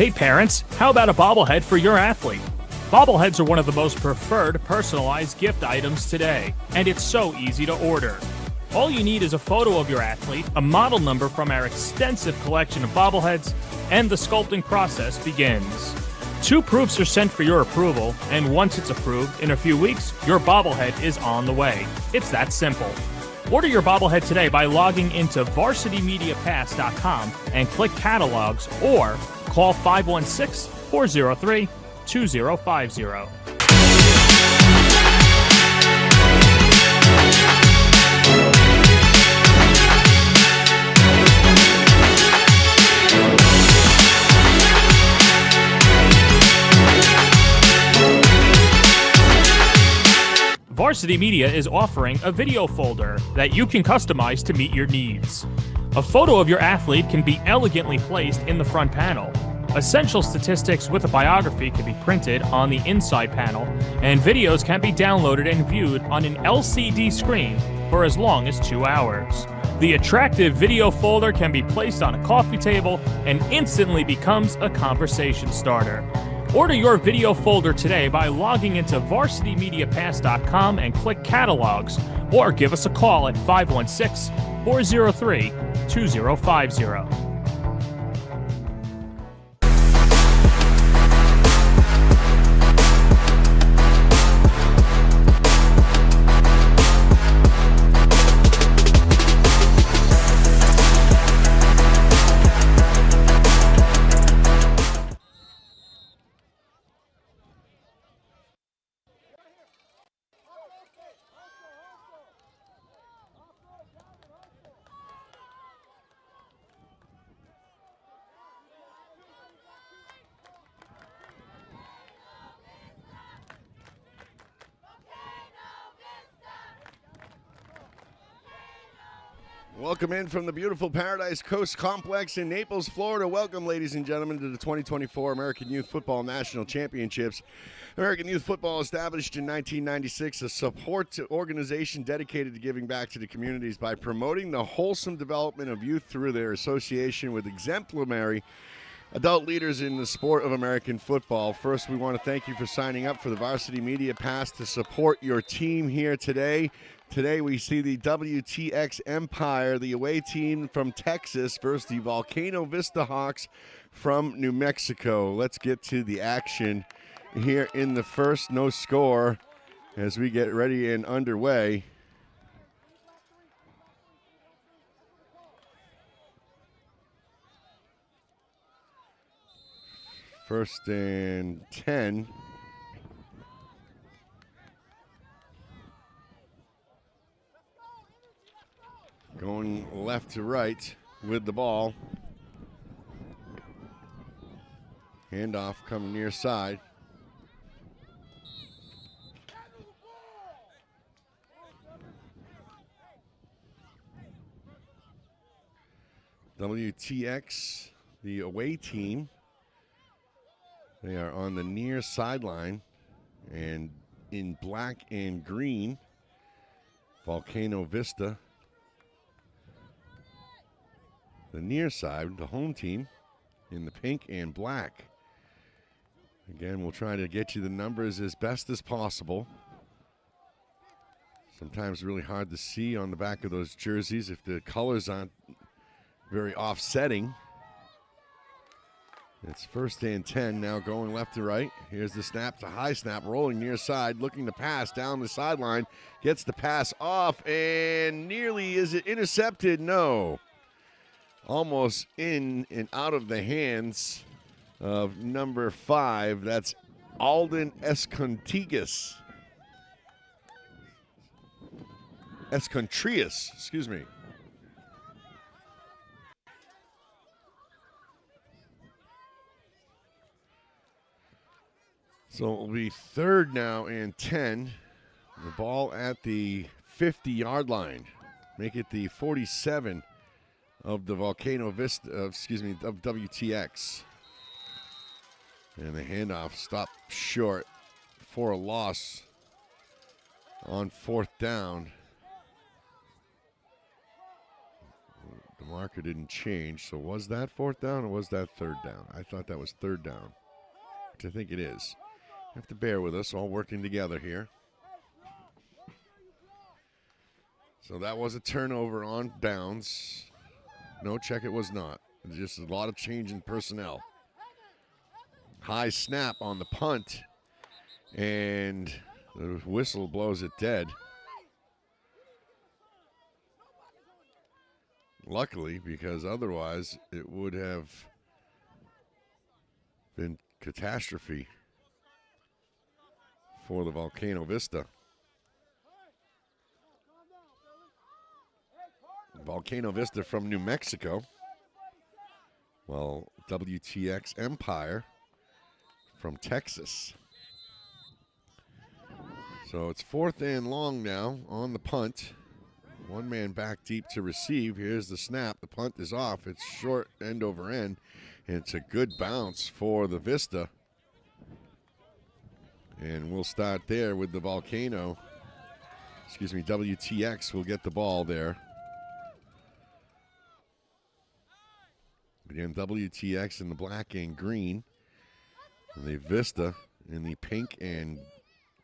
Hey parents, how about a bobblehead for your athlete? Bobbleheads are one of the most preferred personalized gift items today, and it's so easy to order. All you need is a photo of your athlete, a model number from our extensive collection of bobbleheads, and the sculpting process begins. 2 proofs are sent for your approval, and once it's approved, in a few weeks, your bobblehead is on the way. It's that simple. Order your bobblehead today by logging into varsitymediapass.com and click catalogs or call 516-403-2050. Varsity Media is offering a video folder that you can customize to meet your needs. A photo of your athlete can be elegantly placed in the front panel. Essential statistics with a biography can be printed on the inside panel, and videos can be downloaded and viewed on an LCD screen for as long as 2 hours. The attractive video folder can be placed on a coffee table and instantly becomes a conversation starter. Order your video folder today by logging into varsitymediapass.com and click catalogs, or give us a call at 516-403-2050. Welcome in from the beautiful Paradise Coast Complex in Naples, Florida. Welcome, ladies and gentlemen, to the 2024 American Youth Football National Championships. American Youth Football, established in 1996, a support organization dedicated to giving back to the communities by promoting the wholesome development of youth through their association with exemplary adult leaders in the sport of American football. First, we want to thank you for signing up for the Varsity Media Pass to support your team here today. Today we see the WTX Empire, the away team from Texas, versus the Valcano Vista Hawks from New Mexico. Let's get to the action here in the first. No score as we get ready and underway. First and 10. Going left to right with the ball. Handoff coming near side. WTX, the away team. They are on the near sideline and in black and green. Valcano Vista. The near side, the home team, in the pink and black. Again, we'll try to get you the numbers as best as possible. Sometimes really hard to see on the back of those jerseys if the colors aren't very offsetting. It's first and 10 now, going left to right. Here's the snap, the high snap, rolling near side, looking to pass down the sideline. Gets the pass off, and nearly, is it intercepted? No. Almost in and out of the hands of number 5. That's Alden Escontrias. Excuse me. So it will be third now and 10. The ball at the 50-yard line. Make it the 47 of the Valcano Vista, of WTX. And the handoff stopped short for a loss on fourth down. The marker didn't change, so was that fourth down or was that third down? I thought that was third down, which I think it is. You have to bear with us, all working together here. So that was a turnover on downs. No, check, it was not. Just a lot of change in personnel. High snap on the punt, and the whistle blows it dead. Luckily, because otherwise it would have been catastrophe for the Valcano Vista. Valcano Vista from New Mexico, while WTX Empire from Texas. So it's 4th and long now on the punt. One man back deep to receive. Here's the snap. The punt is off. It's short end over end. And it's a good bounce for the Vista. And we'll start there with the Volcano. Excuse me, WTX will get the ball there. Again, WTX in the black and green. And the Vista in the pink and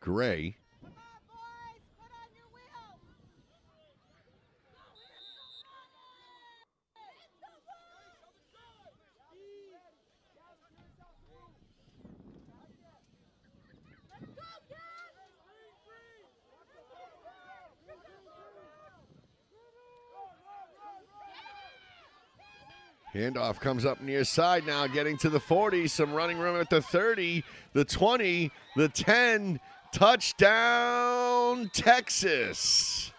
gray. Handoff comes up near side now, getting to the 40. Some running room at the 30, the 20, the 10. Touchdown, Texas.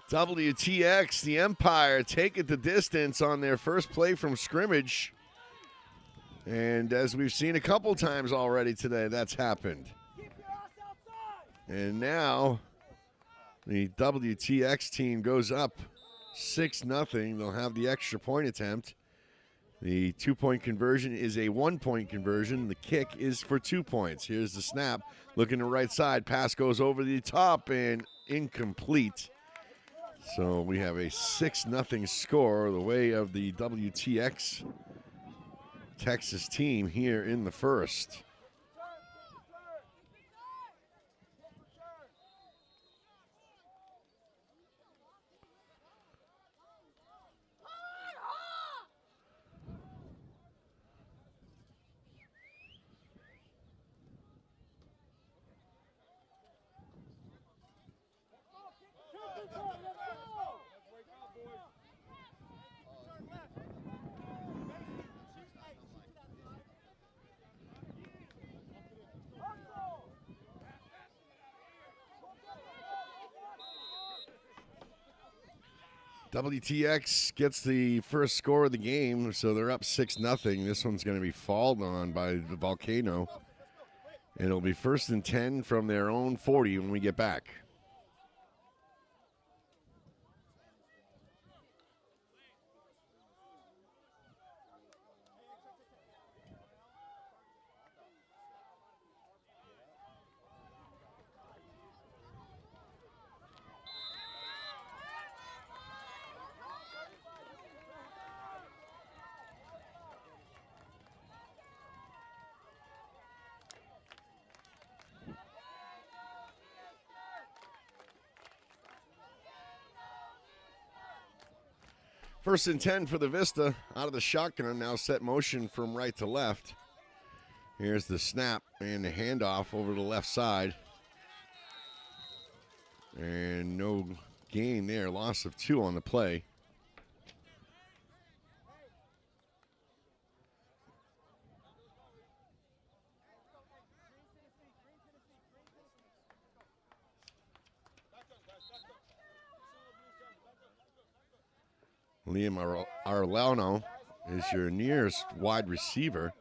WTX, the Empire, take it the distance on their first play from scrimmage. And as we've seen a couple times already today, that's happened. And now the WTX team goes up 6-0. They'll have the extra point attempt. The 2-point conversion is a 1-point conversion. The kick is for 2 points. Here's the snap. Looking to right side. Pass goes over the top and incomplete. So we have a 6-0 score the way of the WTX Texas team here in the first. WTX gets the first score of the game, so they're up 6-0. This one's going to be fouled on by the Volcano. And it'll be 1st and 10 from their own 40 when we get back. First and 10 for the Vista. Out of the shotgun, now set motion from right to left. Here's the snap and the handoff over the left side. And no gain there. Loss of 2 on the play. Liam Arlano is your nearest wide receiver.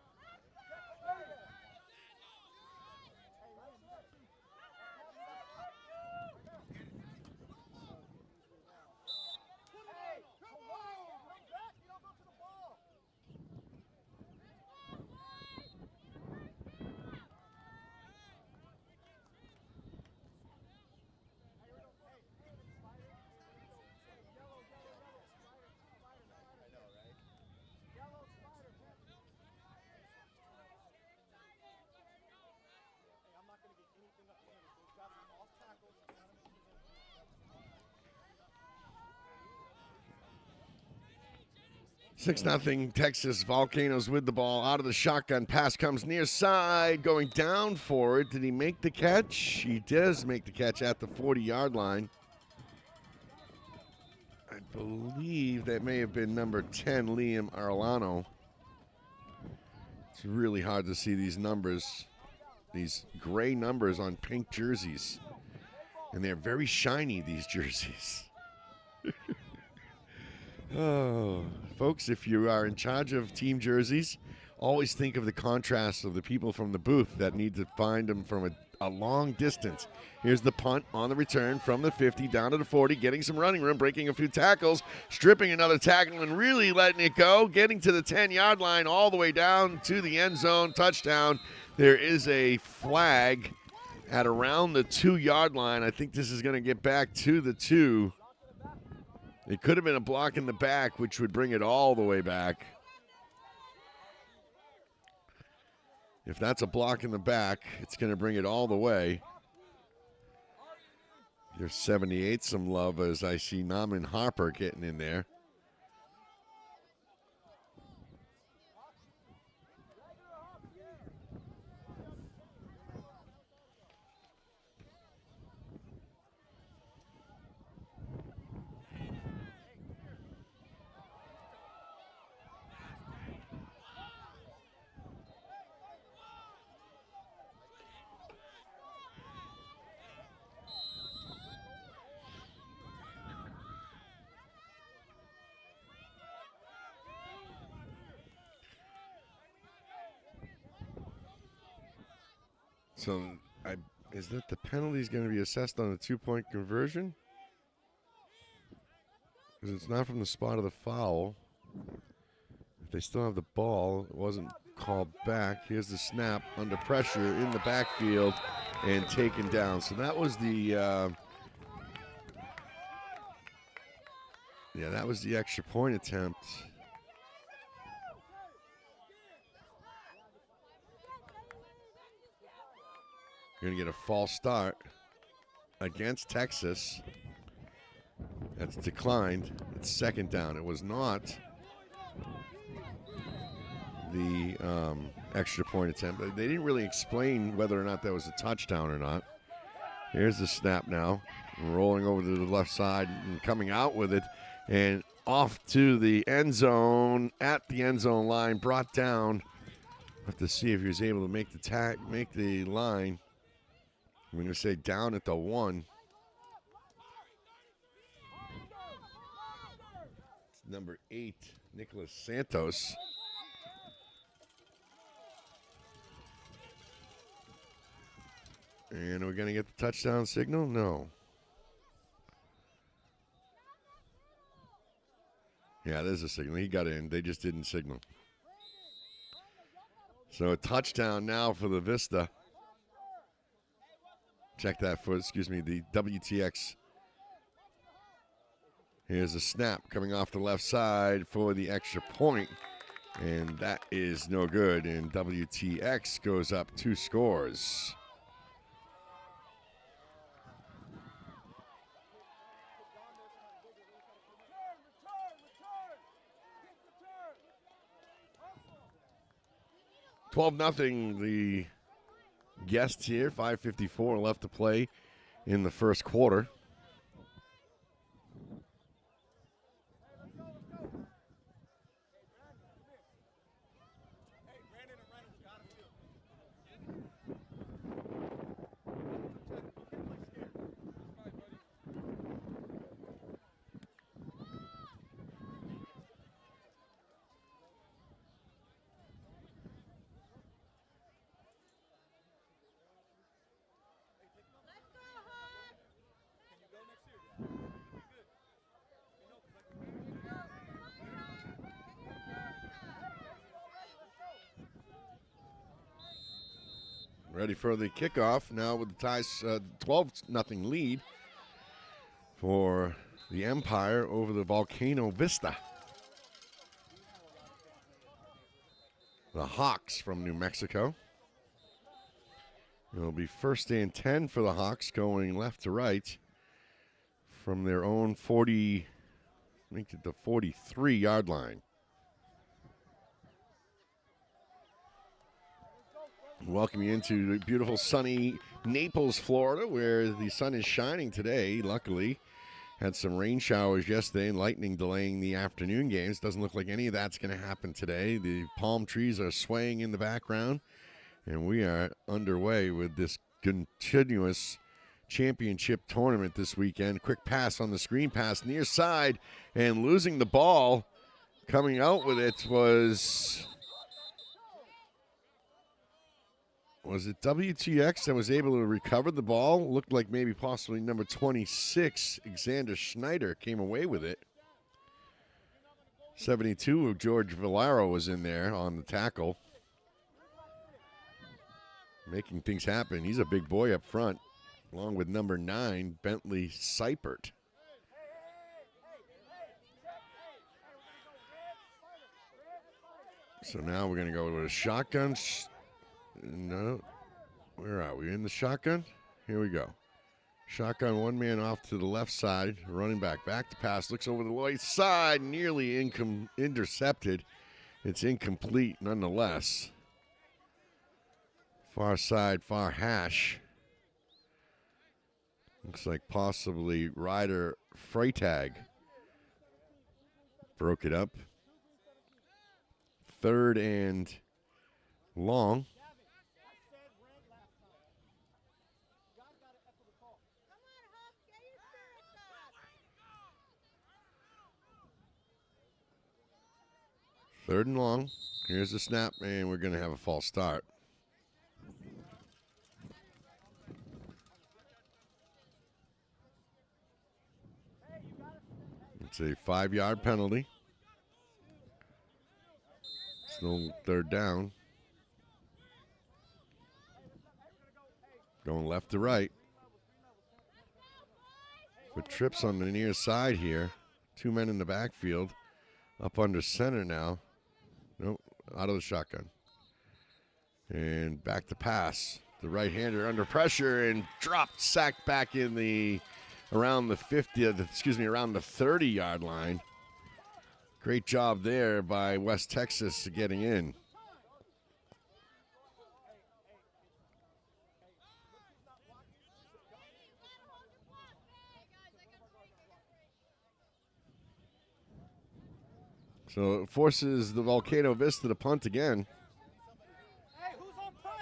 6-0 Texas. Volcanoes with the ball. Out of the shotgun. Pass comes near side. Going down for it. Did he make the catch? He does make the catch at the 40-yard line. I believe that may have been number 10, Liam Arellano. It's really hard to see these numbers, these gray numbers on pink jerseys. And they're very shiny, these jerseys. Oh, folks, if you are in charge of team jerseys, always think of the contrast of the people from the booth that need to find them from a long distance. Here's the punt on the return from the 50 down to the 40, getting some running room, breaking a few tackles, stripping another tackle, and really letting it go, getting to the 10-yard line all the way down to the end zone. Touchdown. There is a flag at around the 2-yard line. I think this is going to get back to the 2. It could have been a block in the back, which would bring it all the way back. If that's a block in the back, it's going to bring it all the way. Give 78 some love as I see Naaman Harper getting in there. So, is that the penalty is going to be assessed on a 2-point conversion? Because it's not from the spot of the foul. If they still have the ball, it wasn't called back. Here's the snap under pressure in the backfield and taken down. So that was the that was the extra point attempt. You're going to get a false start against Texas. That's declined. It's second down. It was not the extra point attempt. They didn't really explain whether or not that was a touchdown or not. Here's the snap now. Rolling over to the left side and coming out with it. And off to the end zone. At the end zone line. Brought down. We'll have to see if he was able to make the line. I'm going to say down at the 1. It's number 8, Nicholas Santos. And are we going to get the touchdown signal? No. Yeah, there's a signal. He got in. They just didn't signal. So a touchdown now for the Vista. Check that for, the WTX. Here's a snap coming off the left side for the extra point. And that is no good. And WTX goes up 2 scores. $12-0 the guests here. 5:54 left to play in the first quarter. Ready for the kickoff now with the ties 12-0 lead for the Empire over the Volcano Vista. The Hawks from New Mexico. It'll be first and 10 for the Hawks going left to right from their own 40, I think the 43-yard line. Welcome you into beautiful sunny Naples, Florida, where the sun is shining today, luckily. Had some rain showers yesterday and lightning delaying the afternoon games. Doesn't look like any of that's going to happen today. The palm trees are swaying in the background, and we are underway with this continuous championship tournament this weekend. Quick pass on the screen pass near side, and losing the ball. Coming out with it was it WTX that was able to recover the ball? Looked like maybe possibly number 26, Xander Schneider, came away with it. 72 George Valero was in there on the tackle, making things happen. He's a big boy up front, along with number 9, Bentley Seipert. So now we're going to go with a shotgun. No, where are we? In the shotgun? Here we go. Shotgun, one man off to the left side, running back to pass, looks over the right side, nearly intercepted. It's incomplete nonetheless. Far side, far hash. Looks like possibly Ryder Freytag broke it up. 3rd and long. Third and long. Here's the snap, and we're going to have a false start. It's a 5-yard penalty. Still 3rd down. Going left to right. With trips on the near side here. 2 men in the backfield. Up under center now. Nope, out of the shotgun. And back to pass. The right-hander under pressure and dropped, sacked back in around the 30-yard line. Great job there by West Texas getting in. So it forces the Valcano Vista to punt again.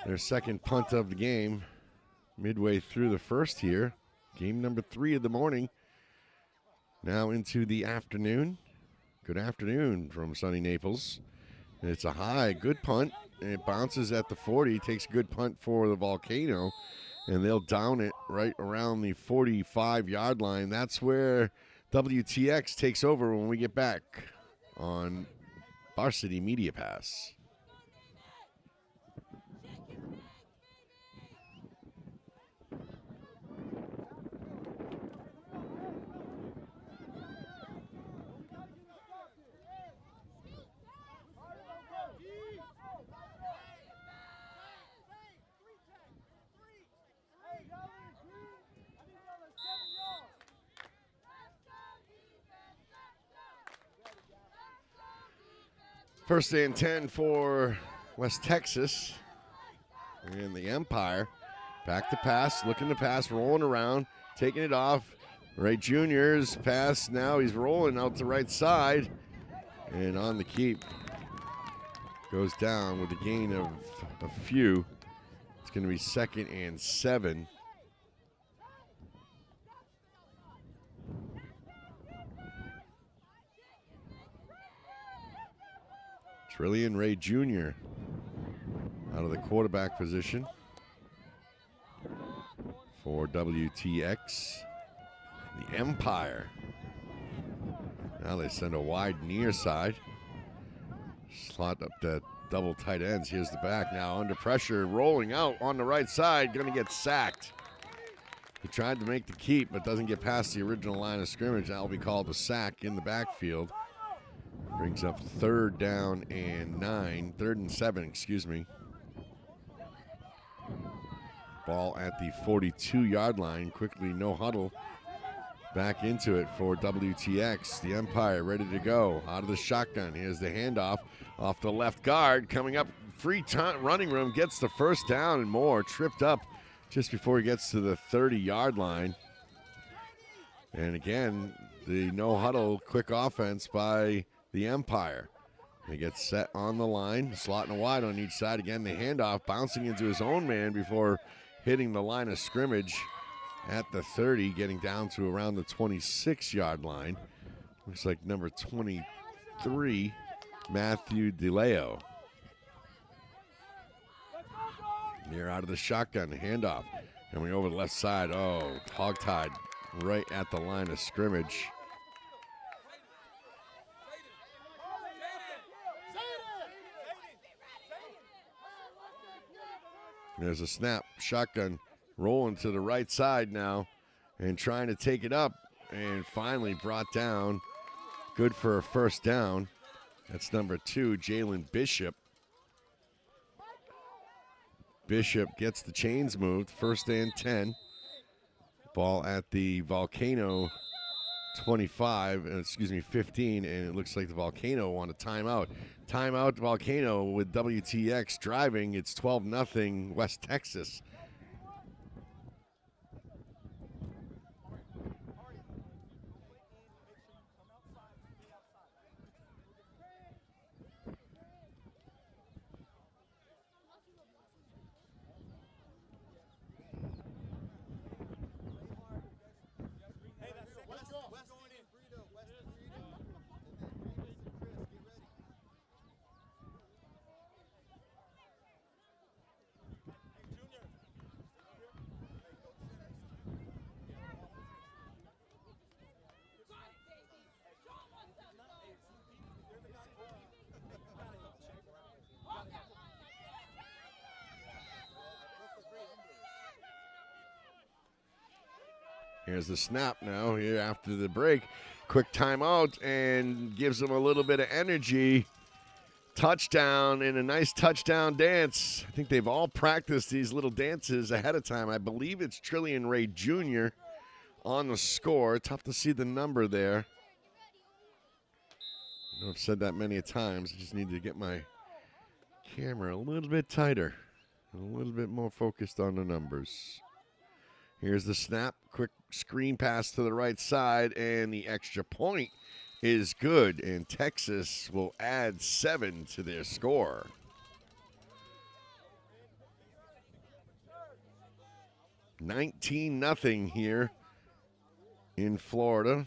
Their second punt of the game, midway through the first here. Game number 3 of the morning. Now into the afternoon. Good afternoon from sunny Naples. It's a high, good punt. And it bounces at the 40. Takes a good punt for the Valcano. And they'll down it right around the 45-yard line. That's where WTX takes over when we get back on Varsity Media Pass. First and 10 for West Texas. And the Empire. Back to pass, looking to pass, rolling around, taking it off. Ray Jr.'s pass now. He's rolling out the right side. And on the keep. Goes down with a gain of a few. It's going to be 2nd and 7. Trillian Ray Jr. out of the quarterback position for WTX. The Empire. Now they send a wide near side. Slot up the double tight ends. Here's the back now under pressure, rolling out on the right side. Going to get sacked. He tried to make the keep, but doesn't get past the original line of scrimmage. That will be called a sack in the backfield. Brings up 3rd down and 3rd and 7, excuse me. Ball at the 42-yard line. Quickly, no huddle. back into it for WTX. The Empire ready to go. Out of the shotgun. Here's the handoff off the left guard. Coming up, free running room. Gets the first down and more. Tripped up just before he gets to the 30-yard line. And again, the no-huddle quick offense by the Empire. He gets set on the line, slotting wide on each side. Again, the handoff bouncing into his own man before hitting the line of scrimmage at the 30, getting down to around the 26-yard line. Looks like number 23, Matthew DeLeo. Near out of the shotgun, the handoff. Coming over the left side. Oh, hogtied right at the line of scrimmage. There's a snap. Shotgun rolling to the right side now and trying to take it up, and finally brought down. Good for a first down. That's number 2, Jalen Bishop. Bishop gets the chains moved. First and 10. Ball at the Volcano 15, and it looks like the Volcano want a timeout. Timeout, Volcano with WTX driving. It's 12-0 West Texas. Here's the snap now here after the break. Quick timeout and gives them a little bit of energy. Touchdown and a nice touchdown dance. I think they've all practiced these little dances ahead of time. I believe it's Trillian Ray Jr. on the score. Tough to see the number there. I know I've said that many times. I just need to get my camera a little bit tighter, a little bit more focused on the numbers. Here's the snap. Quick screen pass to the right side, and the extra point is good, and Texas will add 7 to their score. $19-0 here in Florida.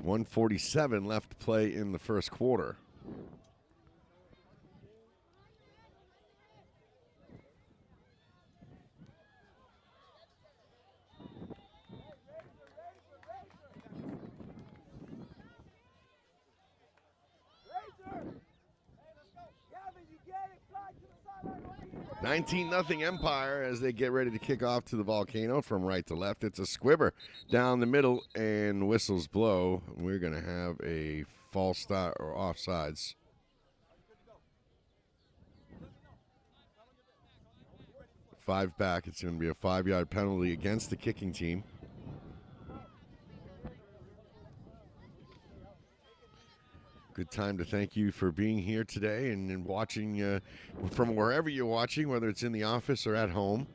.147 left to play in the first quarter. $19-0 Empire as they get ready to kick off to the Volcano from right to left. It's a squibber down the middle, and whistles blow. We're going to have a false start or offsides. Five back. It's going to be a 5-yard penalty against the kicking team. Good time to thank you for being here today and watching from wherever you're watching, whether it's in the office or at home.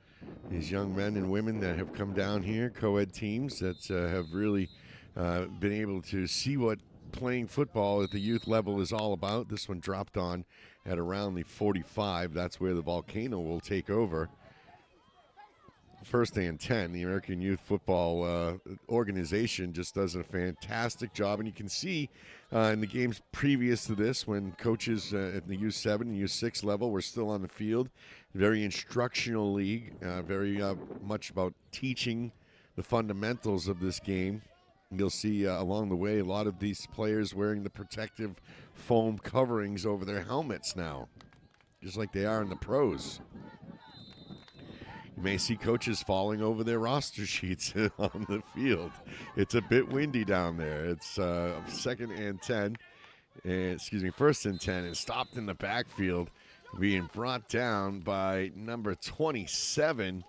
These young men and women that have come down here, co-ed teams that have really been able to see what playing football at the youth level is all about. This one dropped on at around the 45. That's where the Volcano will take over. First and 10, the American Youth Football organization just does a fantastic job. And you can see in the games previous to this, when coaches at the U7 and U6 level were still on the field, very instructional league, very much about teaching the fundamentals of this game. You'll see along the way a lot of these players wearing the protective foam coverings over their helmets now, just like they are in the pros. You may see coaches falling over their roster sheets on the field. It's a bit windy down there. It's first and 10, and stopped in the backfield being brought down by number 27.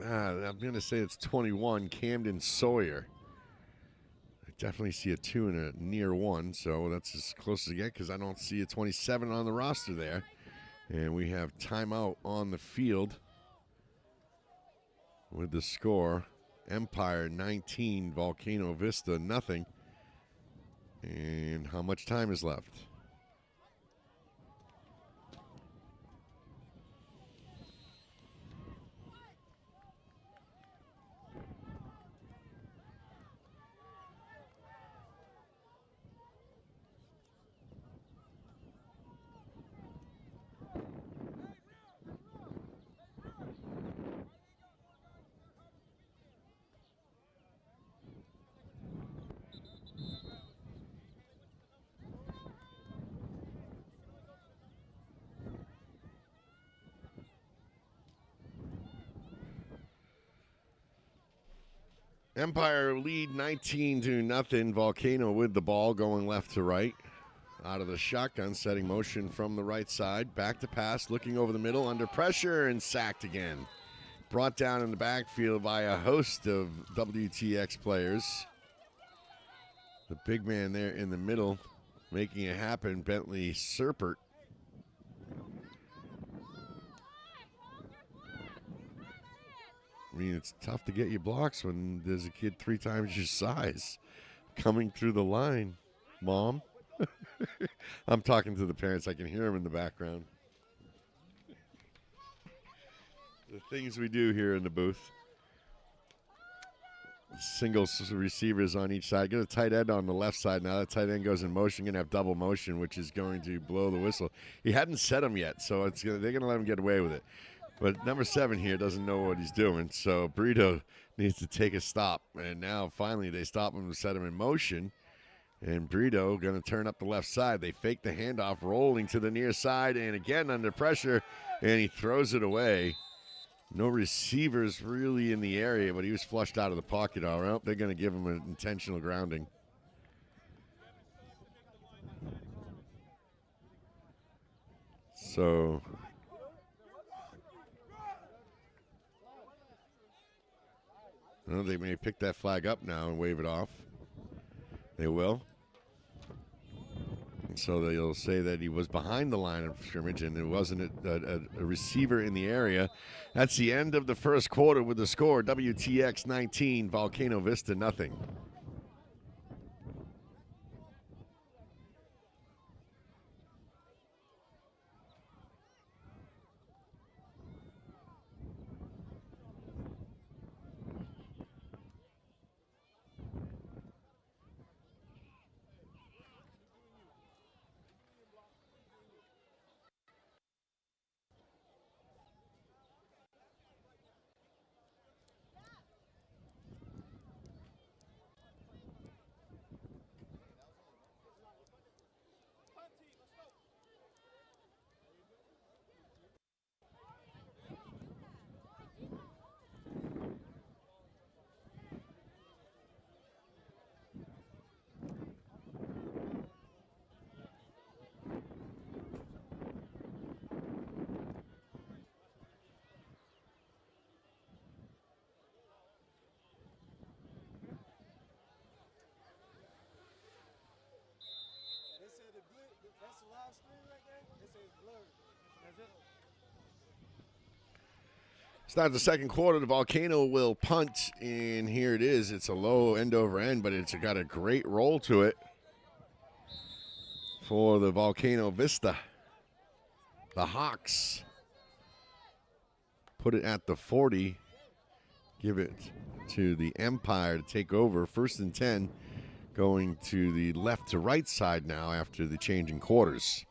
I'm going to say it's 21, Camden Sawyer. I definitely see a 2 and a near 1, so that's as close as I get because I don't see a 27 on the roster there. And we have timeout on the field with the score. Empire 19, Valcano Vista nothing. And how much time is left? Empire lead 19-0. Valcano with the ball going left to right. Out of the shotgun, setting motion from the right side. Back to pass, looking over the middle, under pressure, and sacked again. Brought down in the backfield by a host of WTX players. The big man there in the middle making it happen, Bentley Serpert. I mean, it's tough to get your blocks when there's a kid 3 times your size coming through the line, Mom. I'm talking to the parents. I can hear them in the background. The things we do here in the booth. Single receivers on each side. Get a tight end on the left side. Now that tight end goes in motion. Going to have double motion, which is going to blow the whistle. He hadn't set him yet, so they're going to let him get away with it. But number 7 here doesn't know what he's doing, so Brito needs to take a stop. And now, finally, they stop him and set him in motion. And Brito going to turn up the left side. They fake the handoff, rolling to the near side, and again under pressure, and he throws it away. No receivers really in the area, but he was flushed out of the pocket all right. They're going to give him an intentional grounding. So well, they may pick that flag up now and wave it off. They will. And so they'll say that he was behind the line of scrimmage and there wasn't a receiver in the area. That's the end of the first quarter with the score, WTX 19, Valcano Vista nothing. Start the second quarter. The Valcano will punt, and here it is. It's a low end over end, but it's got a great roll to it for the Valcano Vista. The Hawks put it at the 40. Give it to the Empire to take over. 1st and 10, going to the left to right side now after the change in quarters.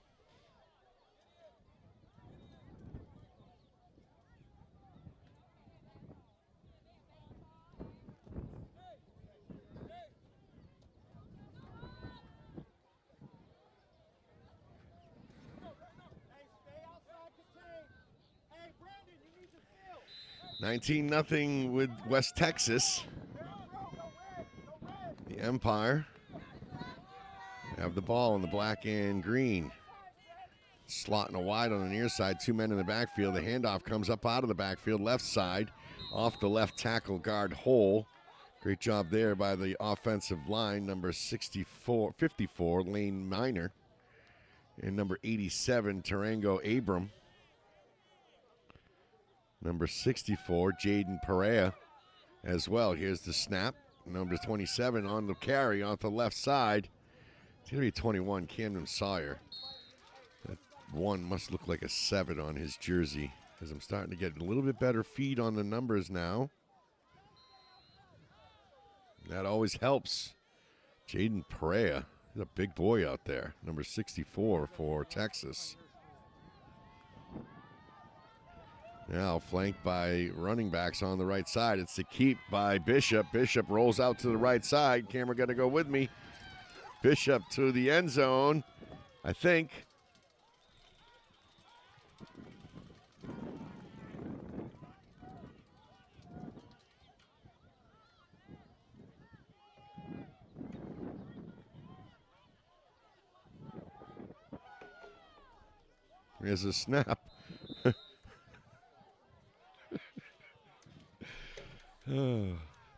Hey, 19-0 with West Texas. The Empire have the ball in the black and green. slotting a wide on the near side. 2 men in the backfield. The handoff comes up out of the backfield, left side, off the left tackle guard hole. Great job there by the offensive line, number 54, Lane Miner, and number 87, Tarango Abram. Number 64, Jaden Perea as well. Here's the snap. Number 27 on the carry off the left side. It's going to be 21, Camden Sawyer. That 1 must look like a 7 on his jersey, as I'm starting to get a little bit better feed on the numbers now. That always helps. Jaden Perea, he's a big boy out there. Number 64 for Texas. Now flanked by running backs on the right side. It's the keep by Bishop. Bishop rolls out to the right side. Camera got to go with me. Bishop to the end zone, I think. Here's a snap.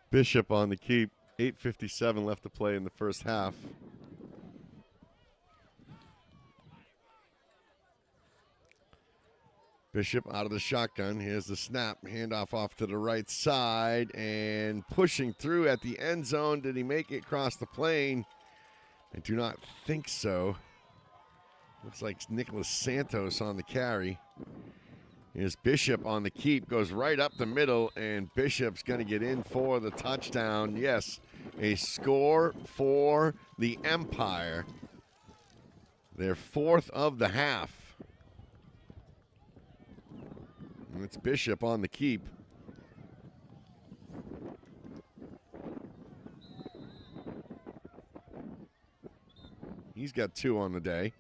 Bishop on the keep. 8:57 left to play in the first half. Bishop out of the shotgun. Here's the snap. Handoff off to the right side and pushing through at the end zone. Did he make it across the plane? I do not think so. Looks like Nicholas Santos on the carry. Here's Bishop on the keep, goes right up the middle, and Bishop's going to get in for the touchdown. Yes, a score for the Empire. Their 4th of the half. And it's Bishop on the keep. He's got 2 on the day.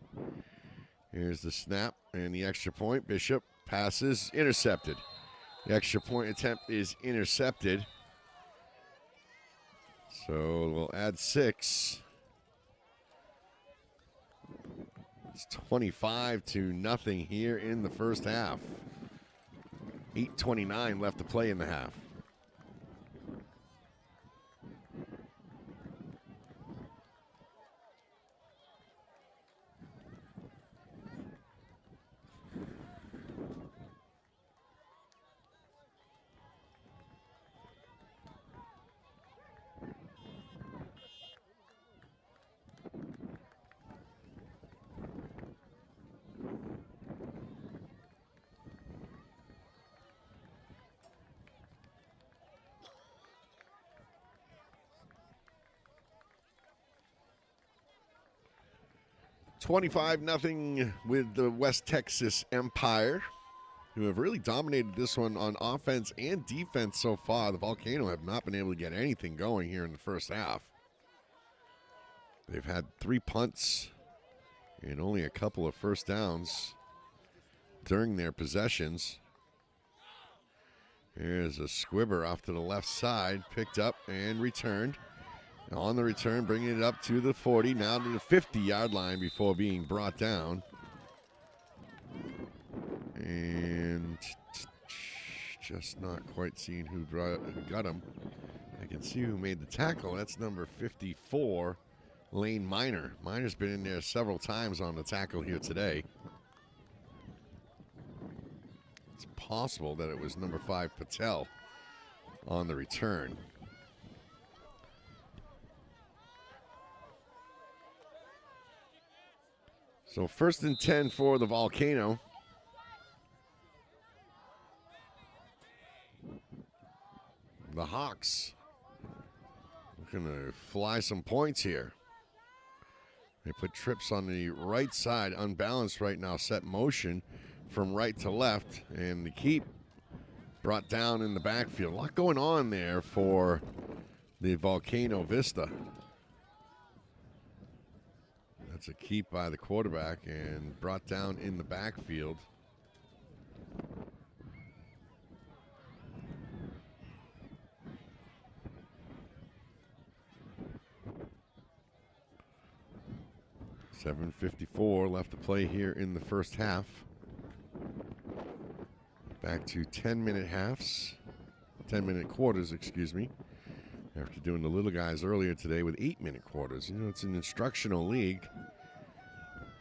Here's the snap and the extra point. Bishop passes, intercepted. The extra point attempt is intercepted. So we'll add 6. It's 25-0 here in the first half. 8:29 left to play in the half. $25-0 with the West Texas Empire, who have really dominated this one on offense and defense so far. The Valcano have not been able to get anything going here in the first half. They've had 3 punts and only a couple of first downs during their possessions. Here's a squibber off to the left side, picked up and returned. On the return, bringing it up to the 40, now to the 50-yard line before being brought down. And just not quite seeing who got him. I can see who made the tackle. That's number 54, Lane Miner. Miner's been in there several times on the tackle here today. It's possible that it was number 5, Patel, on the return. So 1st and 10 for the Valcano. The Hawks looking to fly some points here. They put trips on the right side, unbalanced right now, set motion from right to left, and the keep brought down in the backfield. A lot going on there for the Valcano Vista. That's a keep by the quarterback and brought down in the backfield. 7:54 left to play here in the first half. Back to 10-minute halves. 10-minute quarters, excuse me. After doing the little guys earlier today with 8-minute quarters. You know, it's an instructional league.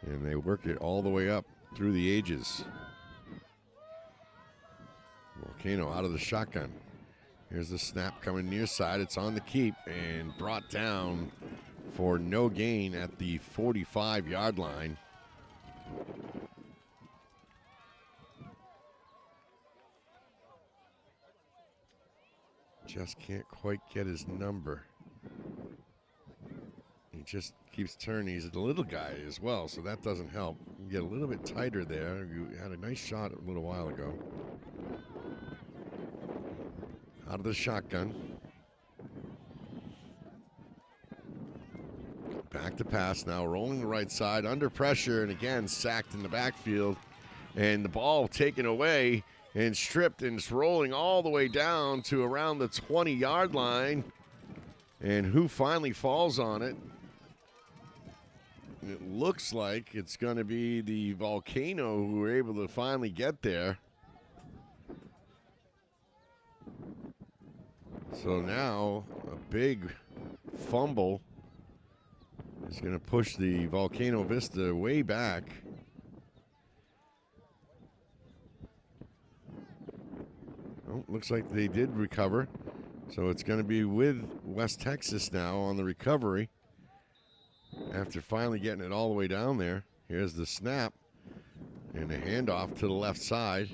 And they work it all the way up through the ages. Valcano out of the shotgun. Here's the snap coming near side. It's on the keep and brought down for no gain at the 45-yard line. Just can't quite get his number. He just keeps turning. He's a little guy as well, so that doesn't help. You get a little bit tighter there. You had a nice shot a little while ago. Out of the shotgun. Back to pass now, rolling the right side, under pressure, and again sacked in the backfield. And the ball taken away and stripped, and it's rolling all the way down to around the 20-yard line. And who finally falls on it? It looks like it's going to be the Valcano who were able to finally get there. So now a big fumble is going to push the Valcano Vista way back. Oh, looks like they did recover. So it's going to be with West Texas now on the recovery. After finally getting it all the way down there. Here's the snap. And the handoff to the left side.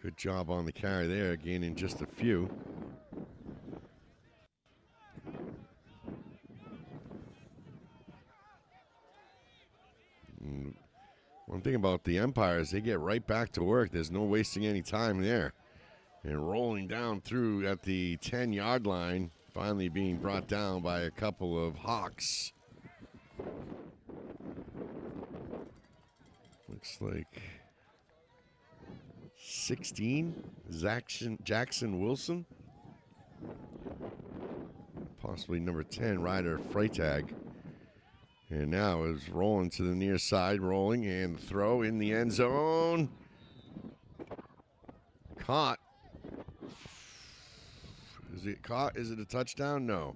Good job on the carry there, gaining just a few. One thing about the Empires, they get right back to work. There's no wasting any time there. And rolling down through at the 10-yard line, finally being brought down by a couple of Hawks. Looks like 16, Jackson Wilson. Possibly number 10, Ryder Freitag. And now is rolling to the near side, rolling, and throw in the end zone. Caught. Is it caught? Is it a touchdown? No.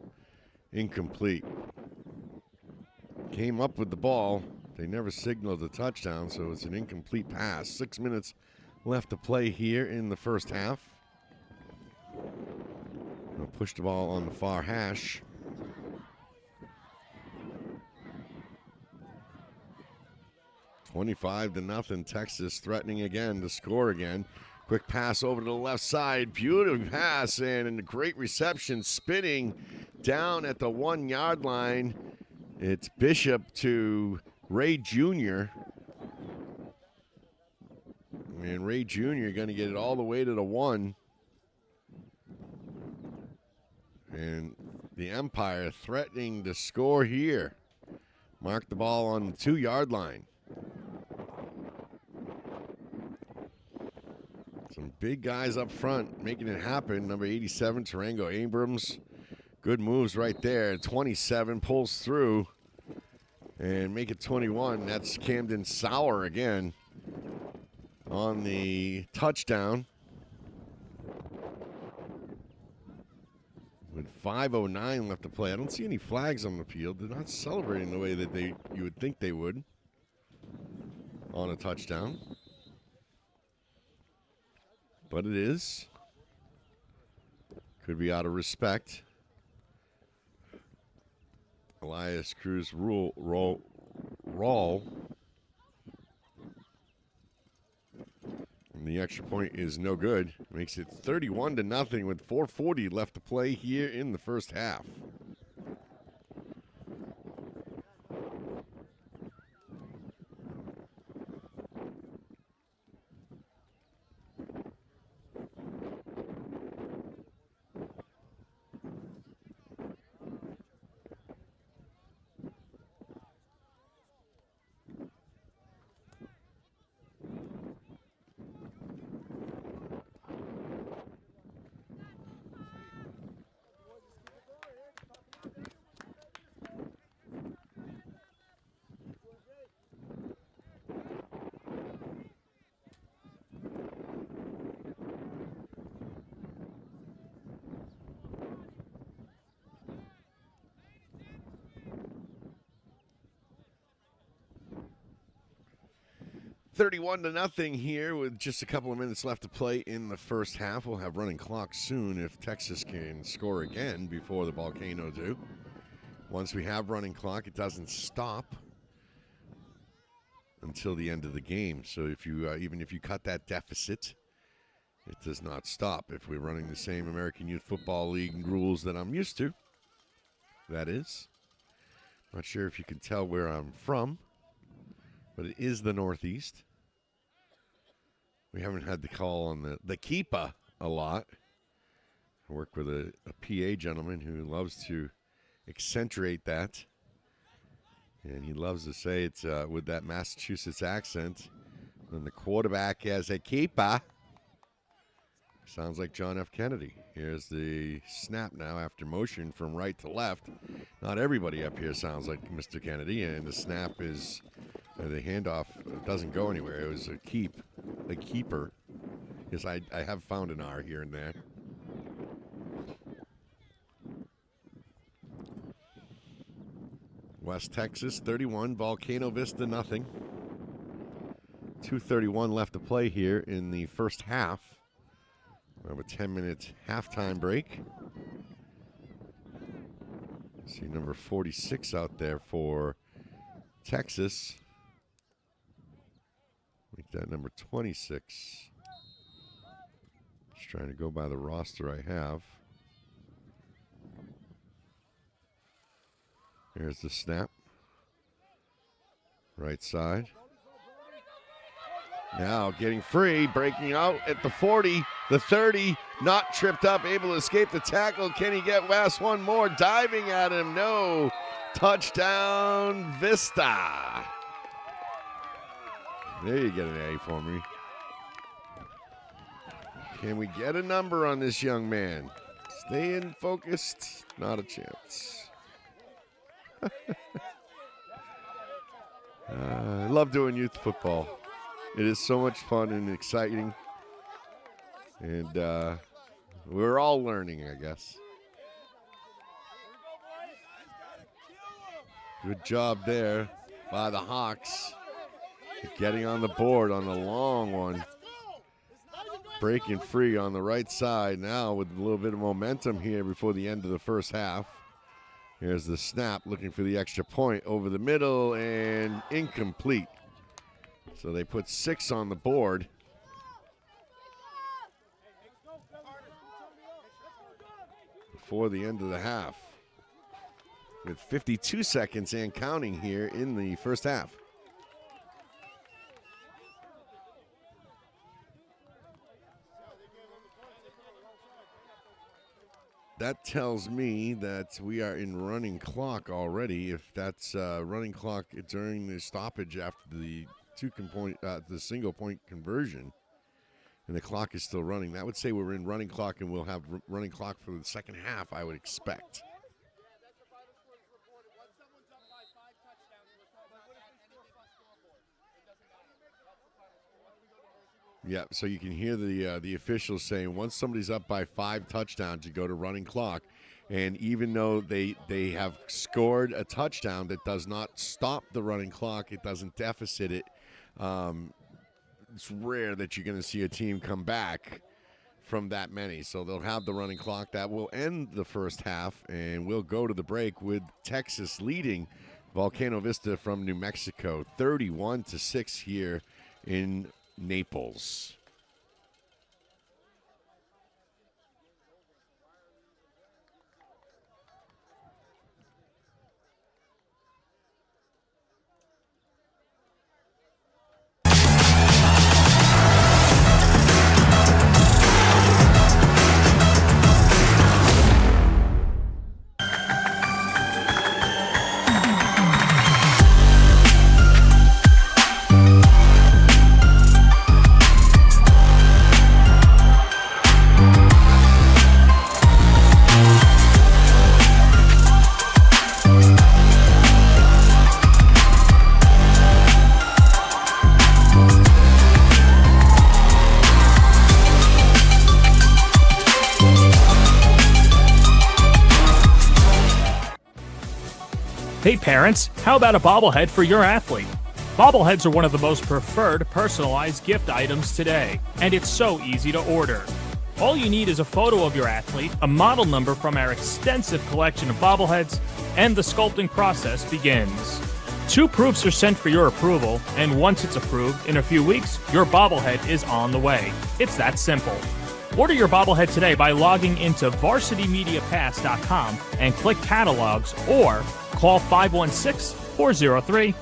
Incomplete. Came up with the ball. They never signaled a touchdown, so it's an incomplete pass. 6 minutes left to play here in the first half. They'll push the ball on the far hash. (25-0). Texas threatening again to score again. Quick pass over to the left side. Beautiful pass and a great reception. Spinning down at the 1-yard line. It's Bishop to Ray Jr. And Ray Jr. going to get it all the way to the 1. And the Empire threatening to score here. Mark the ball on the 2-yard line. Some big guys up front making it happen. Number 87, Tarango Abrams. Good moves right there. 27 pulls through and make it 21. That's Camden Sauer again on the touchdown. With 5:09 left to play. I don't see any flags on the field. They're not celebrating the way that you would think they would on a touchdown. But it is. Could be out of respect. Elias Cruz roll. And the extra point is no good. Makes it 31-0 with 4:40 left to play here in the first half. 31-0 here with just a couple of minutes left to play in the first half. We'll have running clock soon if Texas can score again before the Valcano do. Once we have running clock, it doesn't stop until the end of the game. So if you even if you cut that deficit, it does not stop. If we're running the same American Youth Football League rules that I'm used to, that is. Not sure if you can tell where I'm from, but it is the Northeast. We haven't had the call on the keeper a lot. I work with a PA gentleman who loves to accentuate that. And he loves to say it's with that Massachusetts accent. And the quarterback has a keeper. Sounds like John F. Kennedy. Here's the snap now after motion from right to left. Not everybody up here sounds like Mr. Kennedy. And the snap is, the handoff doesn't go anywhere. It was a keeper. Because I have found an R here and there. West Texas 31, Valcano Vista nothing. 2:31 left to play here in the first half. We have a 10-minute halftime break. See number 46 out there for Texas. Make that number 26. Just trying to go by the roster I have. Here's the snap. Right side. Now getting free, breaking out at the 40, the 30, not tripped up, able to escape the tackle. Can he get West? One more, diving at him. No. Touchdown, Vista. There you get an A for me. Can we get a number on this young man? Staying focused, not a chance. I love doing youth football. It is so much fun and exciting. And we're all learning, I guess. Good job there by the Hawks. Getting on the board on the long one. Breaking free on the right side now with a little bit of momentum here before the end of the first half. Here's the snap, looking for the extra point over the middle and incomplete. So they put 6 on the board. Before the end of the half. With 52 seconds and counting here in the first half. That tells me that we are in running clock already. If that's running clock during the stoppage after the the single point conversion, and the clock is still running, that would say we're in running clock, and we'll have running clock for the second half, I would expect. Yeah, so you can hear the officials saying once somebody's up by 5 touchdowns, you go to running clock. And even though they have scored a touchdown that does not stop the running clock, it doesn't deficit it, it's rare that you're going to see a team come back from that many. So they'll have the running clock. That will end the first half, and we'll go to the break with Texas leading Valcano Vista from New Mexico 31-6 here in Naples. Hey parents, how about a bobblehead for your athlete? Bobbleheads are one of the most preferred personalized gift items today, and it's so easy to order. All you need is a photo of your athlete, a model number from our extensive collection of bobbleheads, and the sculpting process begins. 2 proofs are sent for your approval, and once it's approved, in a few weeks, your bobblehead is on the way. It's that simple. Order your bobblehead today by logging into varsitymediapass.com and click catalogs or call 516-403-2050.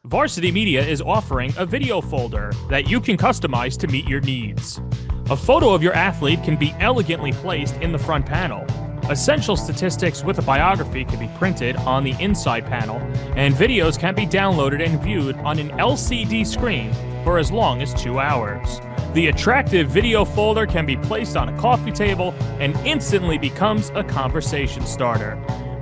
Varsity Media is offering a video folder that you can customize to meet your needs. A photo of your athlete can be elegantly placed in the front panel. Essential statistics with a biography can be printed on the inside panel, and videos can be downloaded and viewed on an LCD screen for as long as 2 hours. The attractive video folder can be placed on a coffee table and instantly becomes a conversation starter.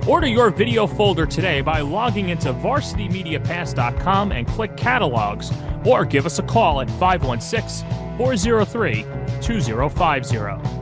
Order your video folder today by logging into varsitymediapass.com and click catalogs, or give us a call at 516-403-2050.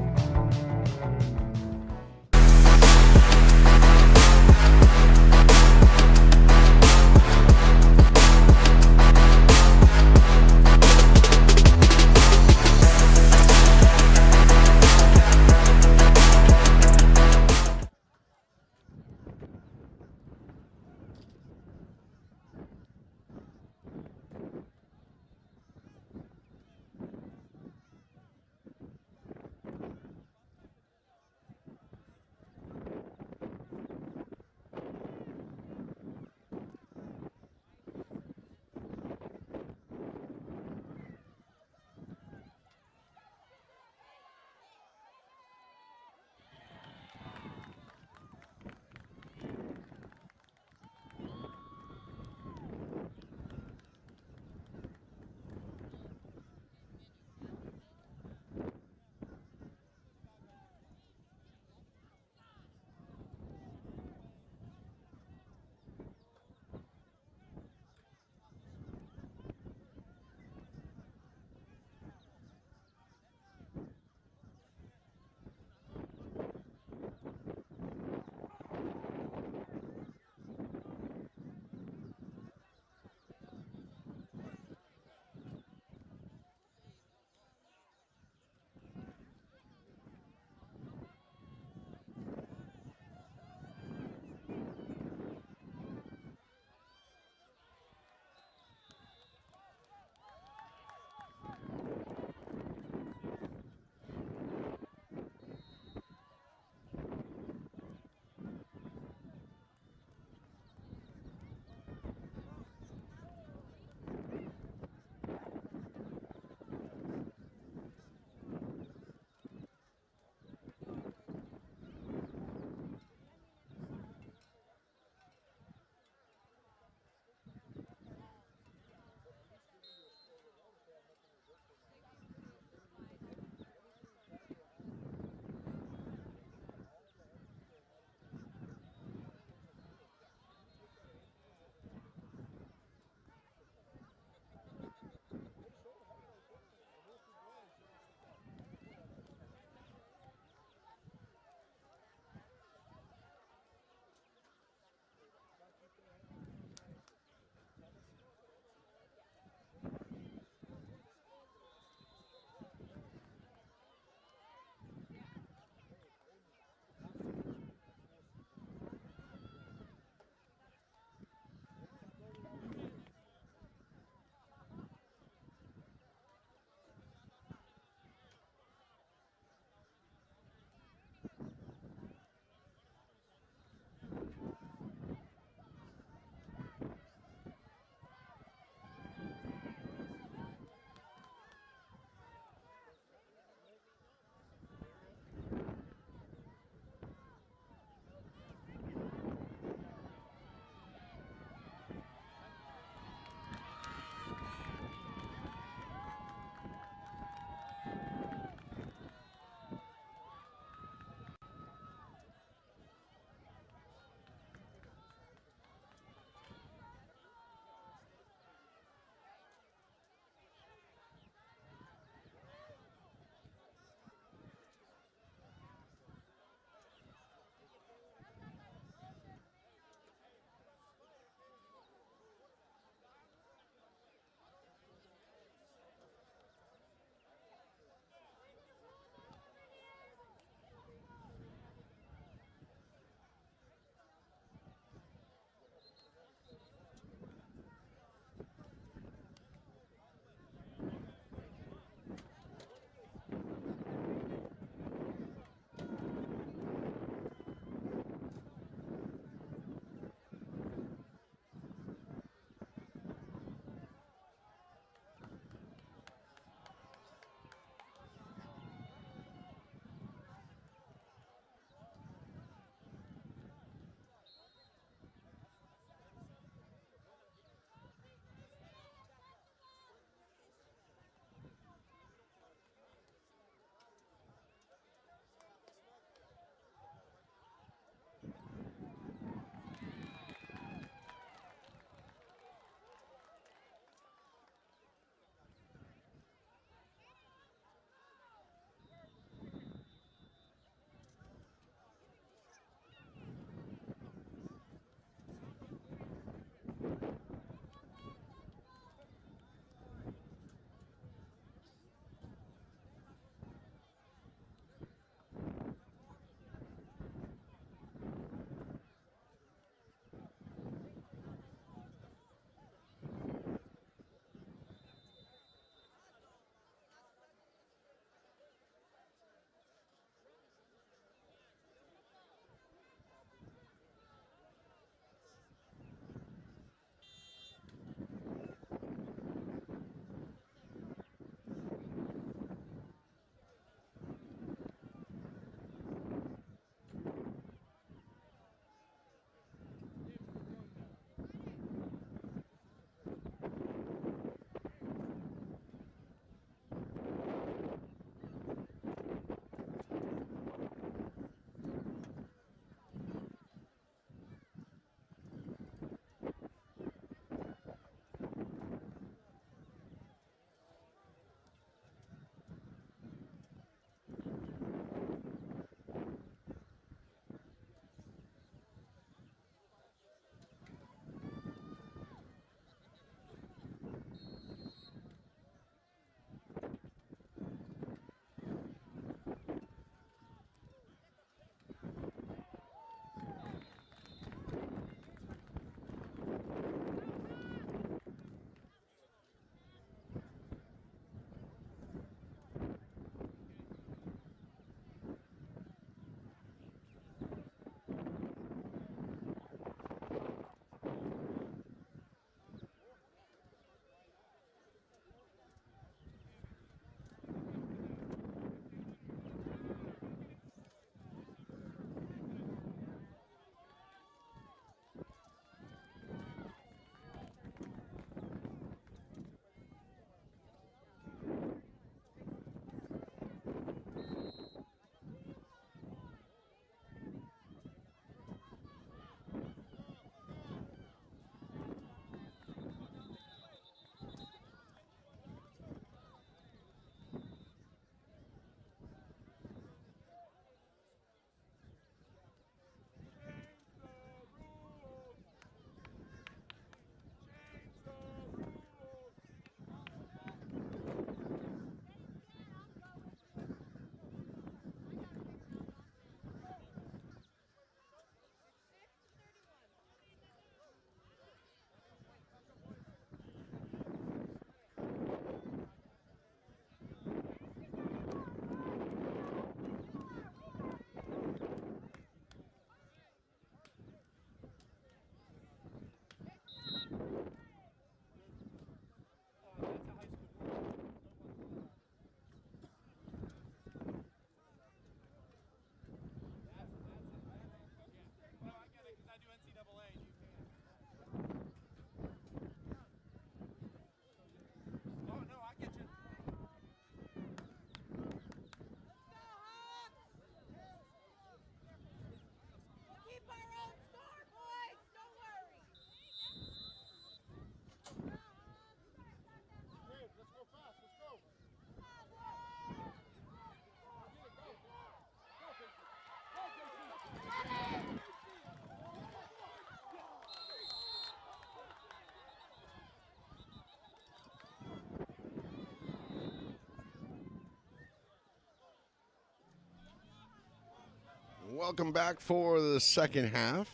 welcome back for the second half.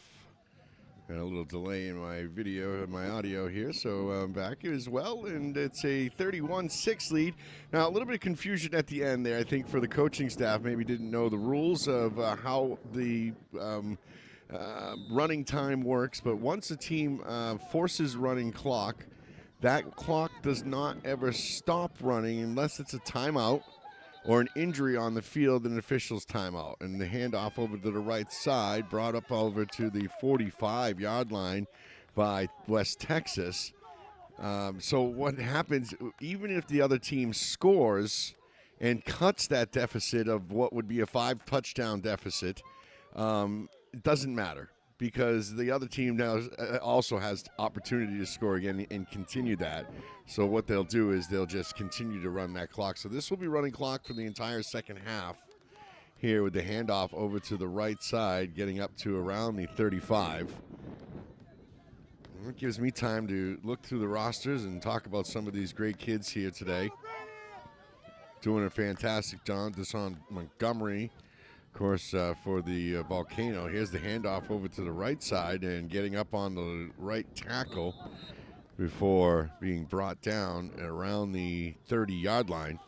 Got a little delay in my video and my audio here, so I'm back as well, and it's a 31-6 lead. Now, a little bit of confusion at the end there, I think, for the coaching staff. Maybe didn't know the rules of how the running time works, but once a team forces running clock, that clock does not ever stop running unless it's a timeout or an injury on the field, an official's timeout. And the handoff over to the right side, brought up over to the 45-yard line by West Texas. So what happens, even if the other team scores and cuts that deficit of what would be a 5-touchdown deficit, it doesn't matter, because the other team now also has opportunity to score again and continue that. So what they'll do is they'll just continue to run that clock. So this will be running clock for the entire second half here, with the handoff over to the right side, getting up to around the 35. It gives me time to look through the rosters and talk about some of these great kids here today. Doing a fantastic job. Deshaun Montgomery, of course, for the Volcano. Here's the handoff over to the right side and getting up on the right tackle before being brought down at around the 30-yard line.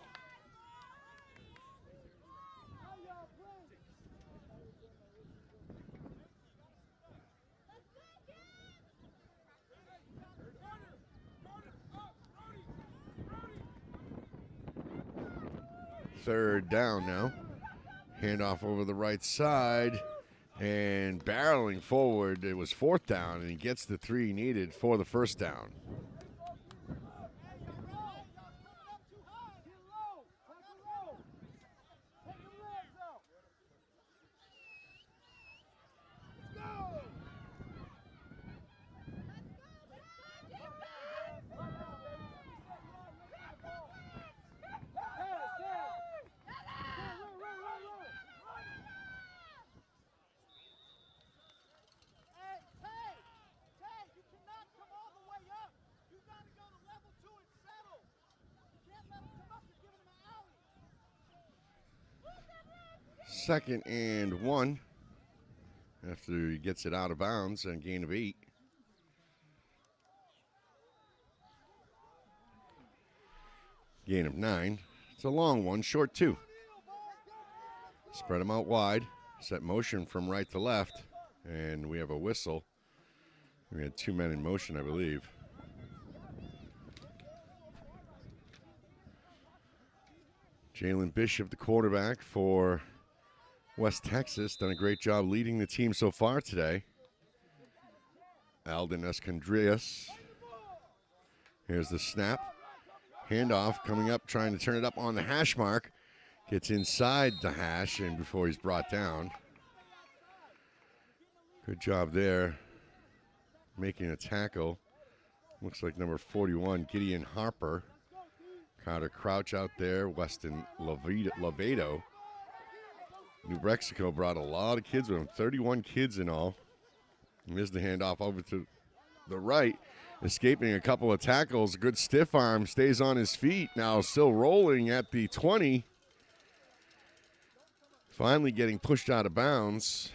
Third down now. Handoff over the right side and barreling forward. It was fourth down, and he gets the 3 needed for the first down. Second and 1 after he gets it out of bounds and gain of 8. Gain of 9. It's a long one, short 2. Spread them out wide. Set motion from right to left. And we have a whistle. We had 2 men in motion, I believe. Jalen Bishop, the quarterback for West Texas, done a great job leading the team so far today. Alden Escondrias. Here's the snap. Handoff coming up, trying to turn it up on the hash mark. Gets inside the hash and before he's brought down. Good job there, making a tackle. Looks like number 41, Gideon Harper. Carter Crouch out there, Weston Lovedo. New Mexico brought a lot of kids with them, 31 kids in all. And here's the handoff over to the right, escaping a couple of tackles. Good stiff arm, stays on his feet. Now still rolling at the 20. Finally getting pushed out of bounds.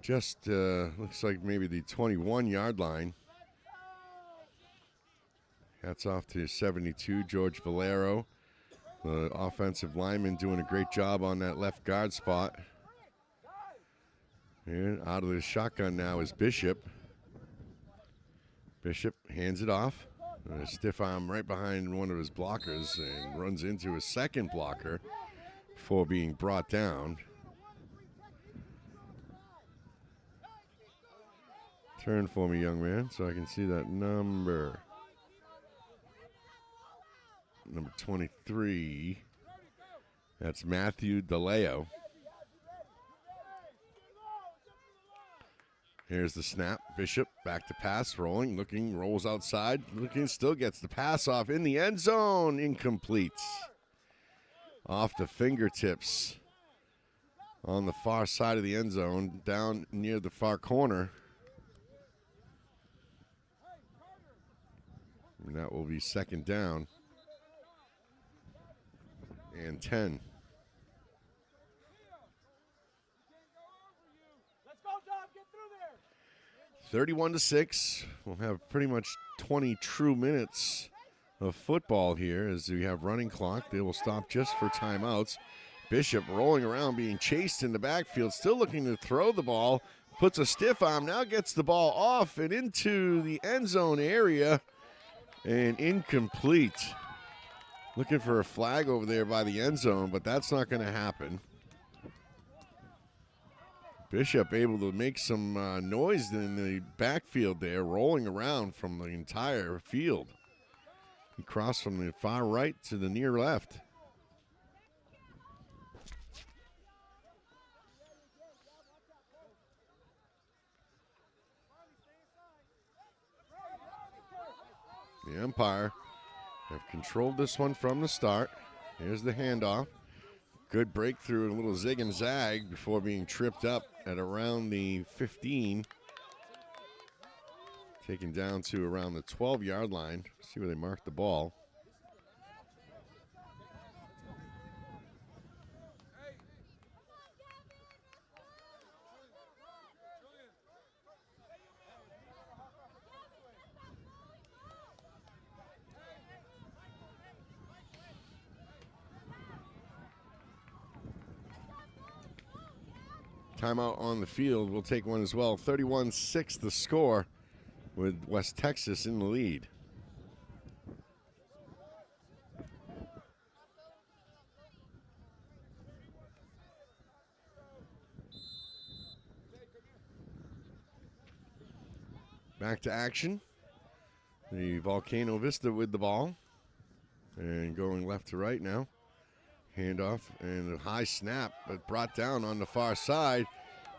Just looks like maybe the 21-yard line. Hats off to 72, George Valero. The offensive lineman doing a great job on that left guard spot. And out of the shotgun now is Bishop. Bishop hands it off. A stiff arm right behind one of his blockers and runs into a second blocker before being brought down. Turn for me, young man, so I can see that number. Number 23. That's Matthew DeLeo. Here's the snap. Bishop back to pass, rolling, looking, rolls outside, looking, still gets the pass off in the end zone. Incomplete. Off the fingertips on the far side of the end zone, down near the far corner. And that will be second down and 10. 31-6. We'll have pretty much 20 true minutes of football here as we have running clock. They will stop just for timeouts. Bishop rolling around, being chased in the backfield, still looking to throw the ball. Puts a stiff arm, now gets the ball off and into the end zone area, and incomplete. Looking for a flag over there by the end zone, but that's not going to happen. Bishop able to make some noise in the backfield there, rolling around from the entire field. He crossed from the far right to the near left. The umpire have controlled this one from the start. Here's the handoff. Good breakthrough, a little zig and zag before being tripped up at around the 15. Taken down to around the 12-yard line. See where they mark the ball. Timeout on the field. We'll take one as well. 31-6 the score, with West Texas in the lead. Back to action. The Volcano Vista with the ball. And going left to right now. Handoff and a high snap, but brought down on the far side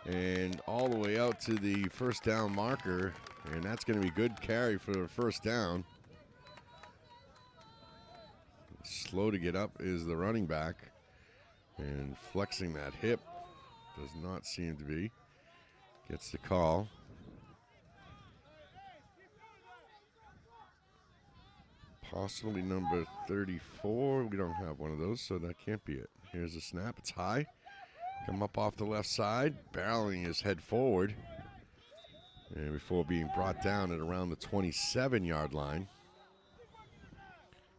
and all the way out to the first down marker. And that's going to be good carry for the first down. Slow to get up is the running back. And flexing that hip does not seem to be. Gets the call. Possibly number 34. We don't have one of those, so that can't be it. Here's a snap. It's high. Come up off the left side. Barreling his head forward. And before being brought down at around the 27-yard line.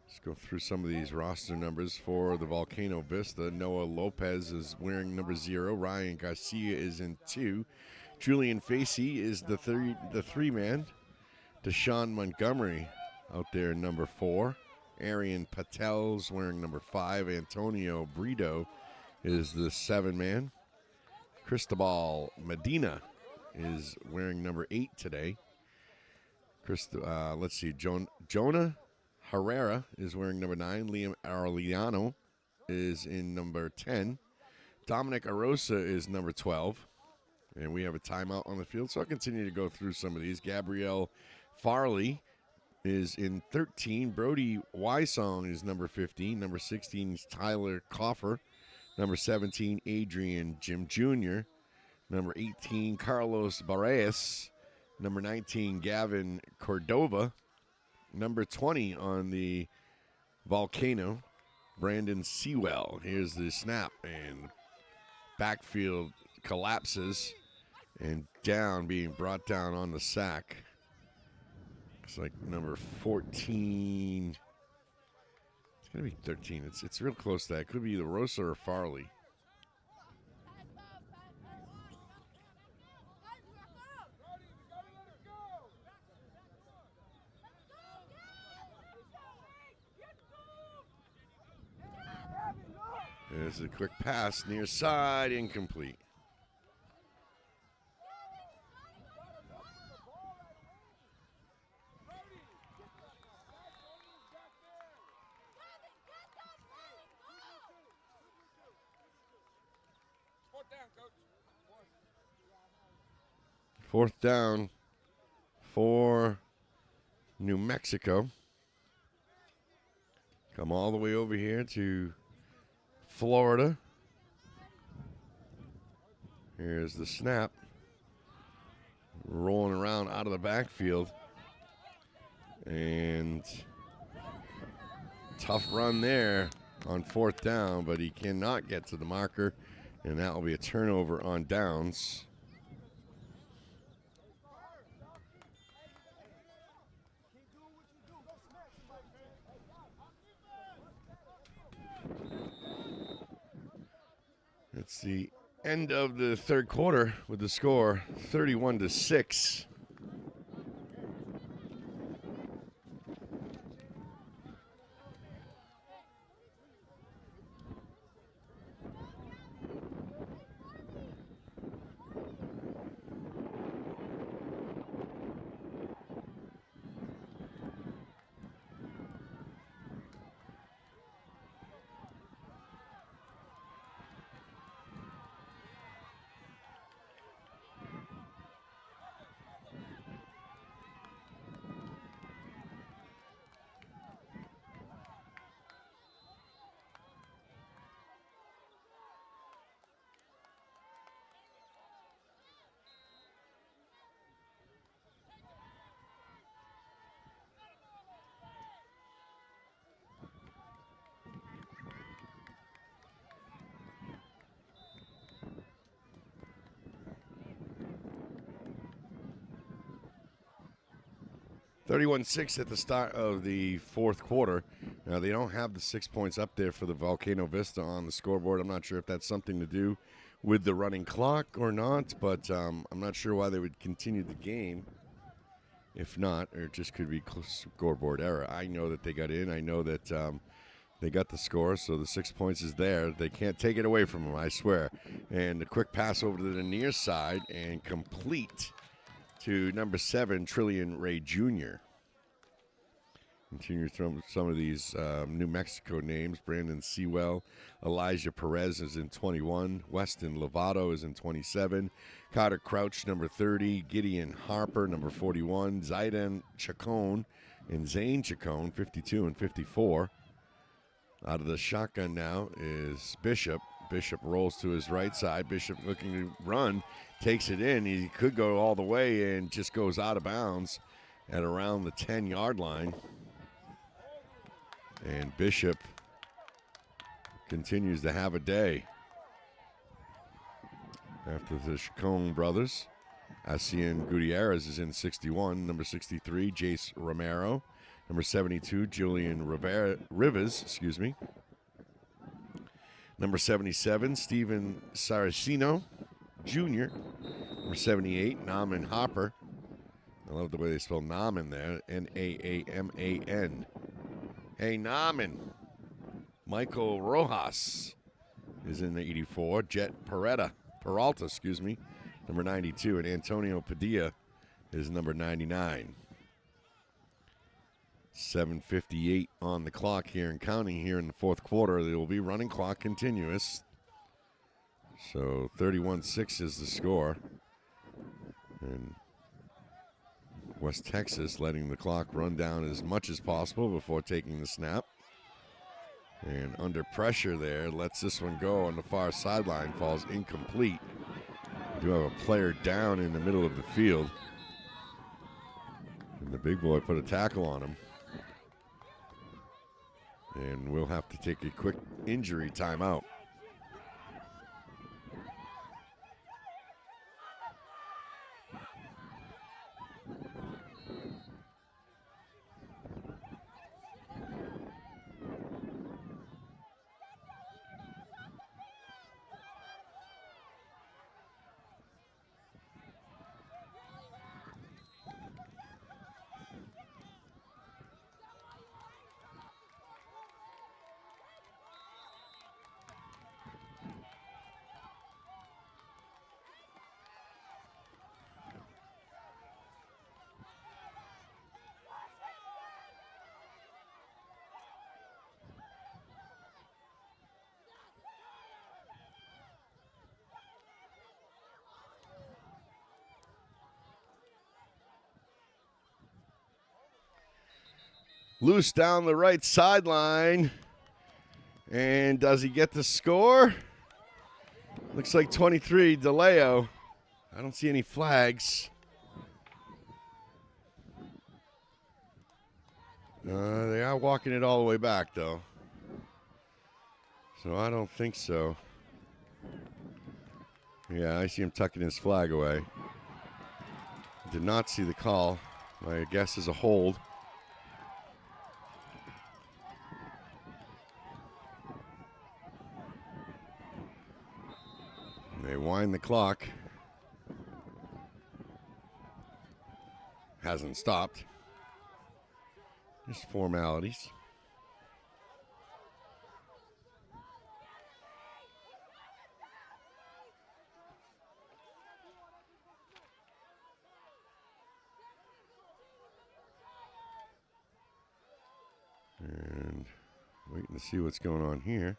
Let's go through some of these roster numbers for the Volcano Vista. Noah Lopez is wearing number 0. Ryan Garcia is in 2. Julian Facey is the three-man. Deshaun Montgomery out there, number 4. Arian Patel's wearing number 5. Antonio Brito is the 7-man. Cristobal Medina is wearing number 8 today. Let's see. Jonah Herrera is wearing number 9. Liam Arellano is in number 10. Dominic Arosa is number 12. And we have a timeout on the field, so I'll continue to go through some of these. Gabrielle Farley is in 13. Brody Wysong is number 15. Number 16 is Tyler Coffer. Number 17, Adrian Jim Jr. Number 18, Carlos Barres. Number 19, Gavin Cordova. Number 20 on the Volcano, Brandon Sewell. Here's the snap, and backfield collapses and being brought down on the sack. It's like number 14. It's going to be 13. It's real close to that. It could be either Rosa or Farley. There's a quick pass near side, incomplete. Fourth down for New Mexico. Come all the way over here to Florida. Here's the snap. Rolling around out of the backfield. And tough run there on fourth down, but he cannot get to the marker. And that will be a turnover on downs. It's the end of the third quarter with the score 31-6. (31-6) at the start of the fourth quarter. Now, they don't have the 6 points up there for the Valcano Vista on the scoreboard. I'm not sure if that's something to do with the running clock or not, but I'm not sure why they would continue the game. If not, or it just could be scoreboard error. I know that they got in. I know that they got the score, so the 6 points is there. They can't take it away from them, I swear. And a quick pass over to the near side and complete to number 7, Trillion Ray Jr. Continue from some of these New Mexico names. Brandon Sewell, Elijah Perez is in 21. Weston Lovato is in 27. Carter Crouch, number 30. Gideon Harper, number 41. Zayden Chacon and Zane Chacon, 52 and 54. Out of the shotgun now is Bishop. Bishop rolls to his right side. Bishop looking to run, takes it in. He could go all the way and just goes out of bounds at around the 10-yard line. And Bishop continues to have a day. After the Chacon brothers, Asian Gutierrez is in 61. Number 63, Jace Romero. Number 72, Julian Rivas, Number 77, Steven Saracino Jr. Number 78, Naaman Hopper. I love the way they spell Naaman there, Naaman. Hey, Naaman. Michael Rojas is in the 84. Jet Peralta, number 92. And Antonio Padilla is number 99. 7:58 on the clock here and counting here in the fourth quarter. There will be running clock continuous. So 31-6 is the score. And West Texas letting the clock run down as much as possible before taking the snap. And under pressure there, lets this one go on the far sideline, falls incomplete. We do have a player down in the middle of the field. And the big boy put a tackle on him. And we'll have to take a quick injury timeout. Loose down the right sideline. And does he get the score? Looks like 23, DeLeo. I don't see any flags. They are walking it all the way back, though. So I don't think so. Yeah, I see him tucking his flag away. Did not see the call. My guess is a hold. and the clock hasn't stopped. Just formalities. And waiting to see what's going on here.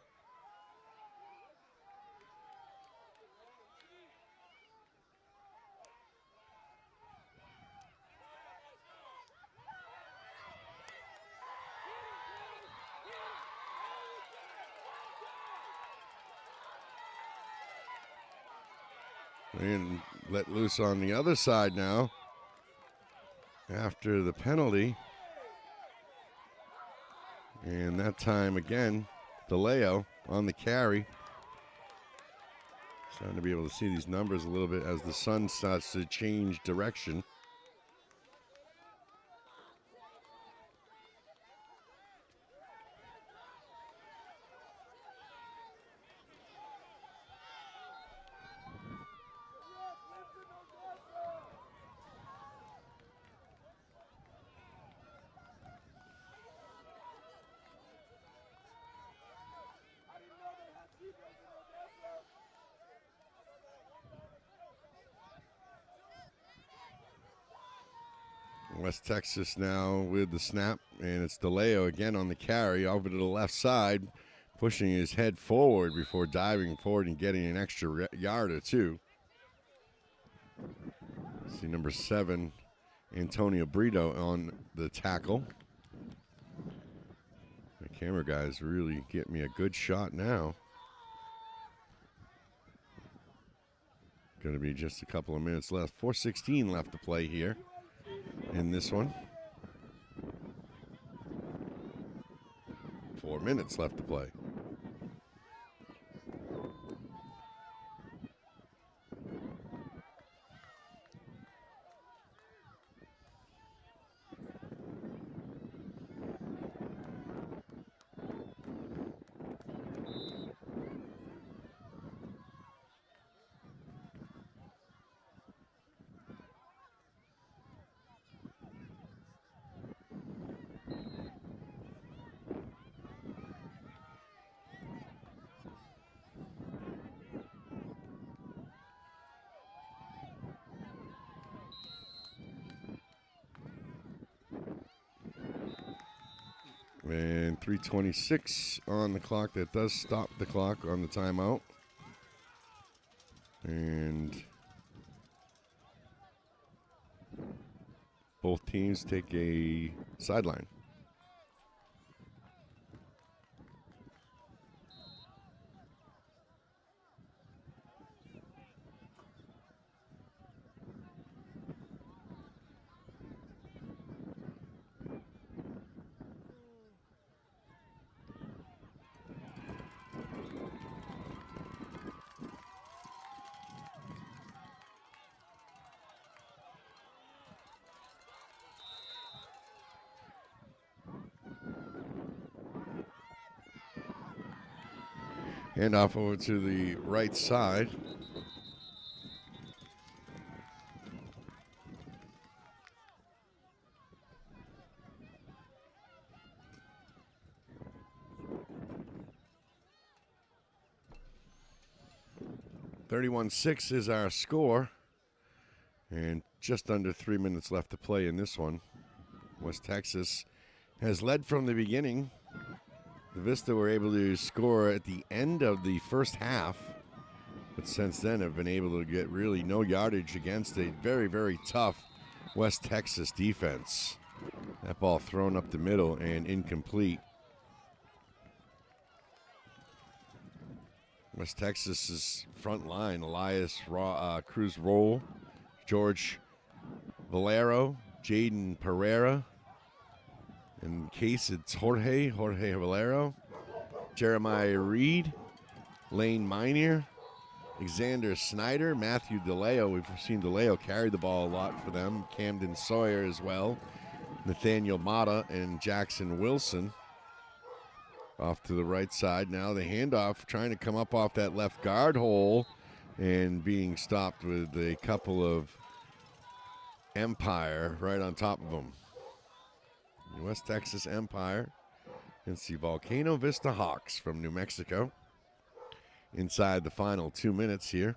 And let loose on the other side now after the penalty. And that time again, DeLeo on the carry. Starting to be able to see these numbers a little bit as the sun starts to change direction. West Texas now with the snap, and it's DeLeo again on the carry over to the left side, pushing his head forward before diving forward and getting an extra yard or two. See number 7, Antonio Brito on the tackle. The camera guys really get me a good shot now. Going to be just a couple of minutes left. 4:16 left to play here in this one. 4 minutes left to play. And 3:26 on the clock. That does stop the clock on the timeout. And both teams take a sideline. Hand off over to the right side. (31-6) is our score. And just under 3 minutes left to play in this one. West Texas has led from the beginning. The Vista were able to score at the end of the first half, but since then have been able to get really no yardage against a very, very tough West Texas defense. That ball thrown up the middle and incomplete. West Texas's front line, Elias Cruz Roll, George Valero, Jaden Pereira. In case it's Jorge Valero, Jeremiah Reed, Lane Minier, Alexander Snyder, Matthew DeLeo. We've seen DeLeo carry the ball a lot for them. Camden Sawyer as well. Nathaniel Mata and Jackson Wilson. Off to the right side now. The handoff trying to come up off that left guard hole. and being stopped with a couple of Empire right on top of them. West Texas Empire against the Valcano Vista Hawks from New Mexico. Inside the final 2 minutes here.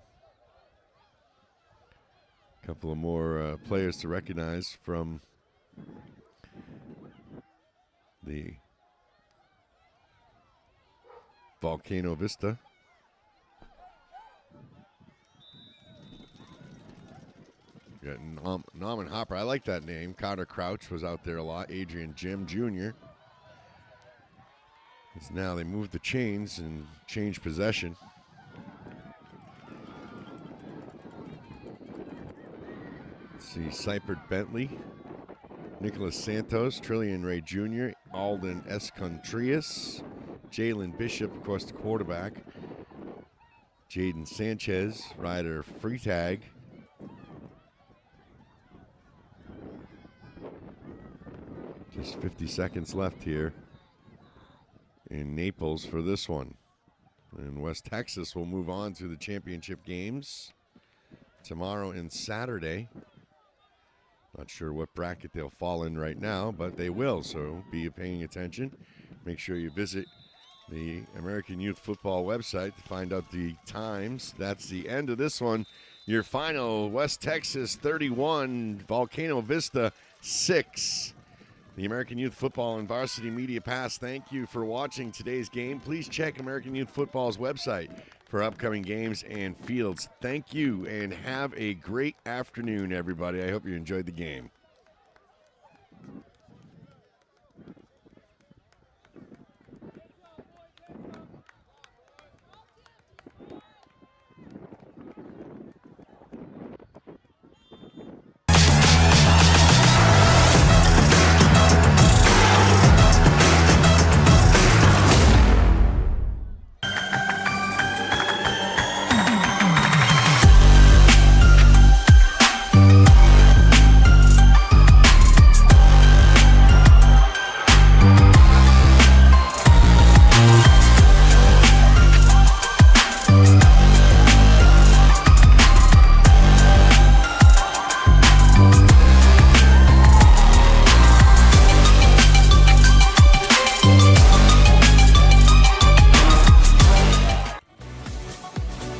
A couple of more players to recognize from the Valcano Vista. Got Nauman Hopper. I like that name. Carter Crouch was out there a lot. Adrian Jim Jr. It's now they moved the chains and changed possession. Let's see, Seipert Bentley, Nicholas Santos, Trillian Ray Jr., Alden Escontrias, Jalen Bishop, of course, the quarterback, Jaden Sanchez, Ryder Freitag, just 50 seconds left here in Naples for this one. And West Texas will move on to the championship games tomorrow and Saturday. Not sure what bracket they'll fall in right now, but they will, so be paying attention. Make sure you visit the American Youth Football website to find out the times. That's the end of this one. Your final, West Texas 31, Valcano Vista 6. The American Youth Football and Varsity Media Pass, thank you for watching today's game. Please check American Youth Football's website for upcoming games and fields. Thank you, and have a great afternoon, everybody. I hope you enjoyed the game.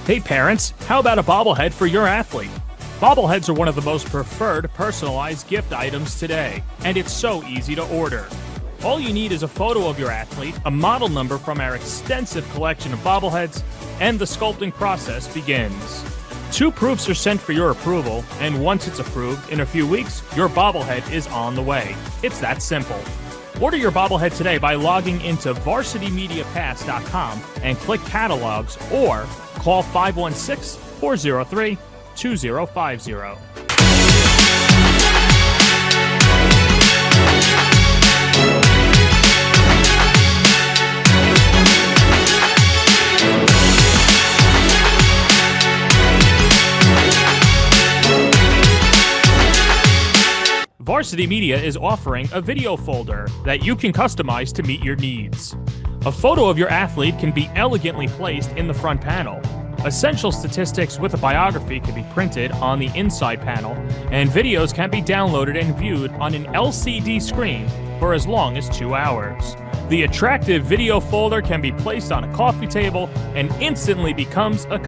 Hey parents, how about a bobblehead for your athlete? Bobbleheads are one of the most preferred personalized gift items today, and it's so easy to order. All you need is a photo of your athlete, a model number from our extensive collection of bobbleheads, and the sculpting process begins. 2 proofs are sent for your approval, and once it's approved, in a few weeks, your bobblehead is on the way. It's that simple. Order your bobblehead today by logging into varsitymediapass.com and click catalogs, or call 516-403-2050. Varsity Media is offering a video folder that you can customize to meet your needs. A photo of your athlete can be elegantly placed in the front panel. Essential statistics with a biography can be printed on the inside panel, and videos can be downloaded and viewed on an LCD screen for as long as 2 hours. The attractive video folder can be placed on a coffee table and instantly becomes a